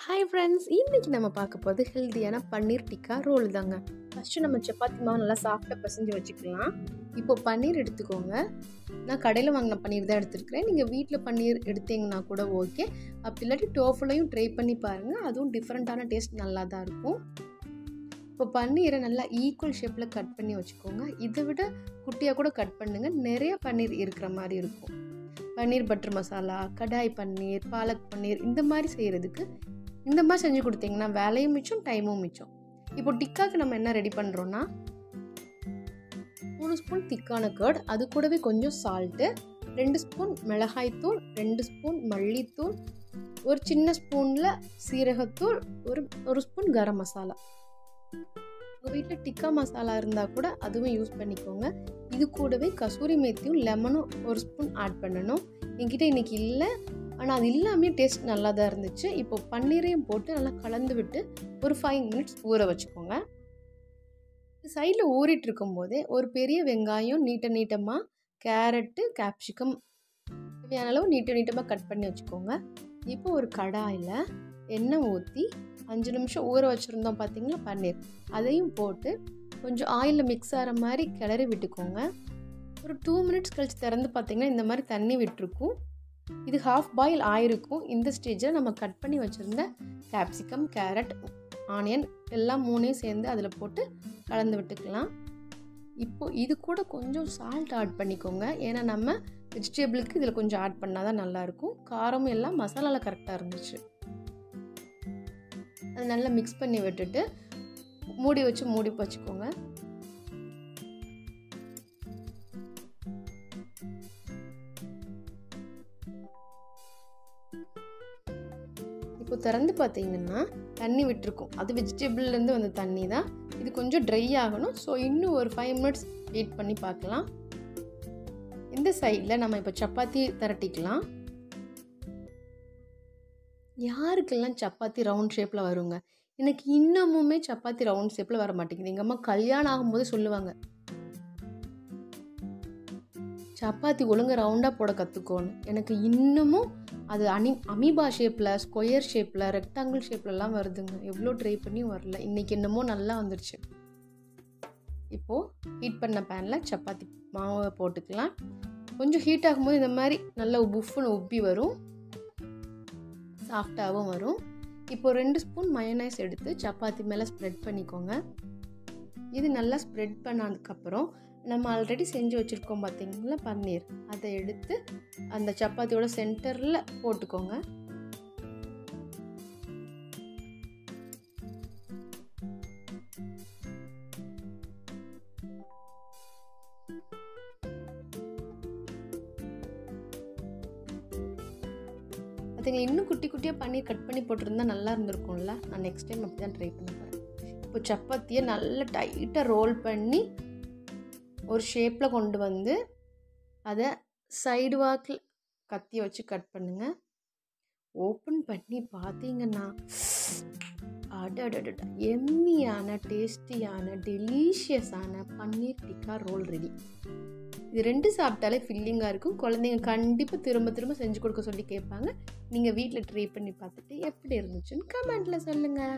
Hi friends, இன்றைக்கி நம்ம பார்க்க போகிறது ஹெல்த்தியான பன்னீர் டிக்கா ரோல் தாங்க. ஃபஸ்ட்டு நம்ம சப்பாத்தி மாவு நல்லா சாஃப்டாக பிசைஞ்சு வச்சுக்கலாம். இப்போது பன்னீர் எடுத்துக்கோங்க. நான் கடையில் வாங்கின பன்னீர் தான் எடுத்துருக்கிறேன். நீங்கள் வீட்டில் பன்னீர் எடுத்தீங்கன்னா கூட ஓகே. அப்படி இல்லாட்டி டோஃபுலையும் ட்ரை பண்ணி பாருங்கள். அதுவும் டிஃப்ரெண்ட்டான டேஸ்ட் நல்லா தான் இருக்கும். இப்போ பன்னீரை நல்லா ஈக்குவல் ஷேப்பில் கட் பண்ணி வச்சுக்கோங்க. இதை விட குட்டியாக கூட கட் பண்ணுங்கள். நிறைய பன்னீர் இருக்கிற மாதிரி இருக்கும். பன்னீர் பட்டர் மசாலா, கடாய் பன்னீர், பாலக் பன்னீர் இந்த மாதிரி செய்கிறதுக்கு இந்த மாதிரி செஞ்சு கொடுத்தீங்கன்னா வேலையும் மிச்சம், டைமும் மிச்சம். இப்போ டிக்காவுக்கு நம்ம என்ன ரெடி பண்ணுறோன்னா 3 ஸ்பூன் திக்கான கர்ட், அது கூடவே கொஞ்சம் சால்ட்டு, 2 ஸ்பூன் மிளகாய்த்தூள், 2 ஸ்பூன் மல்லித்தூள், ஒரு சின்ன ஸ்பூனில் சீரகத்தூள், ஒரு ஸ்பூன் கரம் மசாலா. உங்கள் வீட்டில் டிக்கா மசாலா இருந்தால் கூட அதுவும் யூஸ் பண்ணிக்கோங்க. இது கூடவே கசூரி மேத்தியும் லெமனும் ஒரு ஸ்பூன் ஆட் பண்ணணும். என்கிட்ட இன்றைக்கி இல்லை, ஆனால் அது எல்லாமே டேஸ்ட் நல்லா தான் இருந்துச்சு. இப்போ பன்னீரையும் போட்டு நல்லா கலந்து விட்டு ஒரு 5 மினிட்ஸ் ஊற வச்சுக்கோங்க. சைடில் ஊறிட்டு இருக்கும்போதே ஒரு பெரிய வெங்காயம் நீட்டமாக, கேரட்டு, கேப்சிகம் தேவையான அளவு நீட்டமாக கட் பண்ணி வச்சுக்கோங்க. இப்போ ஒரு கடாயில் எண்ணெய் ஊற்றி 5 நிமிஷம் ஊற வச்சுருந்தோம் பார்த்தீங்களா பன்னீர், அதையும் போட்டு கொஞ்சம் ஆயிலில் மிக்ஸ் ஆகிற மாதிரி கிளறி விட்டுக்கோங்க. ஒரு 2 மினிட்ஸ் கழித்து திறந்து பார்த்தீங்கன்னா இந்த மாதிரி தண்ணி விட்டுருக்கும். இது ஹாஃப் பாயில் ஆயிருக்கும். இந்த ஸ்டேஜில் நம்ம கட் பண்ணி வச்சுருந்த கேப்சிகம், கேரட், ஆனியன் எல்லாம் 3ஐயும் சேர்ந்து அதில் போட்டு கலந்து விட்டுக்கலாம். இப்போது இது கூட கொஞ்சம் சால்ட் ஆட் பண்ணிக்கோங்க. ஏன்னா நம்ம வெஜிடபிளுக்கு இதில் கொஞ்சம் ஆட் பண்ணால் தான் நல்லாயிருக்கும். காரமும் எல்லாம் மசாலாவில் கரெக்டாக இருந்துச்சு. அது நல்லா மிக்ஸ் பண்ணி விட்டுட்டு மூடி வச்சுக்கோங்க. இப்போ திறந்து பார்த்தீங்கன்னா தண்ணி விட்டுருக்கும். அது வெஜிடபிள்லேருந்து வந்த தண்ணி தான். இது கொஞ்சம் ட்ரை ஆகணும். ஸோ இன்னும் ஒரு 5 மினிட்ஸ் வெயிட் பண்ணி பார்க்கலாம். இந்த சைடில் நம்ம இப்போ சப்பாத்தி திரட்டிக்கலாம். யாருக்கெல்லாம் சப்பாத்தி ரவுண்ட் ஷேப்பில் வருங்க? எனக்கு இன்னமுமே சப்பாத்தி ரவுண்ட் ஷேப்பில் வர மாட்டேங்குது. எங்கள் அம்மா கல்யாணம் ஆகும்போது சொல்லுவாங்க, சப்பாத்தி ஒழுங்காக ரவுண்டாக போட கற்றுக்கோன்னு. எனக்கு இன்னமும் அது அமீபா ஷேப்பில், ஸ்கொயர் ஷேப்பில், ரெக்டாங்கிள் ஷேப்லலாம் வருதுங்க. எவ்வளோ ட்ரை பண்ணியும் வரல. இன்றைக்கி என்னமோ நல்லா வந்துருச்சு. இப்போது ஹீட் பண்ண பேனில் சப்பாத்தி மாவை போட்டுக்கலாம். கொஞ்சம் ஹீட் ஆகும்போது இந்த மாதிரி நல்லா புஃப்னு உப்பி வரும், சாஃப்டாகவும் வரும். இப்போது 2 ஸ்பூன் மயோனைஸ் எடுத்து சப்பாத்தி மேலே ஸ்ப்ரெட் பண்ணிக்கோங்க. இது நல்லா ஸ்ப்ரெட் பண்ணதுக்கப்புறம் நம்ம ஆல்ரெடி செஞ்சு வச்சுருக்கோம் பார்த்தீங்களா பன்னீர், அதை எடுத்து அந்த சப்பாத்தியோட சென்டரில் போட்டுக்கோங்க. அதுங்க இன்னும் குட்டி குட்டியாக பன்னீர் கட் பண்ணி போட்டிருந்தா நல்லா இருந்திருக்கும்ல. நான் நெக்ஸ்ட் டைம் அப்படி தான் ட்ரை பண்ண போகிறேன். இப்போ சப்பாத்தியை நல்லா டைட்டாக ரோல் பண்ணி ஒரு ஷேப்பில் கொண்டு வந்து அதை சைடு வாக்கில் கத்தி வச்சு கட் பண்ணுங்கள். ஓப்பன் பண்ணி பார்த்தீங்கன்னா அடடடா, எம்மியான, டேஸ்டியான, டெலிஷியஸான பன்னீர் டிக்கா ரோல் ரெடி. இது 2 சாப்பிட்டாலே ஃபில்லிங்காக இருக்கும். குழந்தைங்க கண்டிப்பாக திரும்ப செஞ்சு கொடுக்க சொல்லி கேட்பாங்க. நீங்கள் வீட்டில் ட்ரை பண்ணி பார்த்துட்டு எப்படி இருந்துச்சுன்னு கமெண்ட்டில் சொல்லுங்கள்.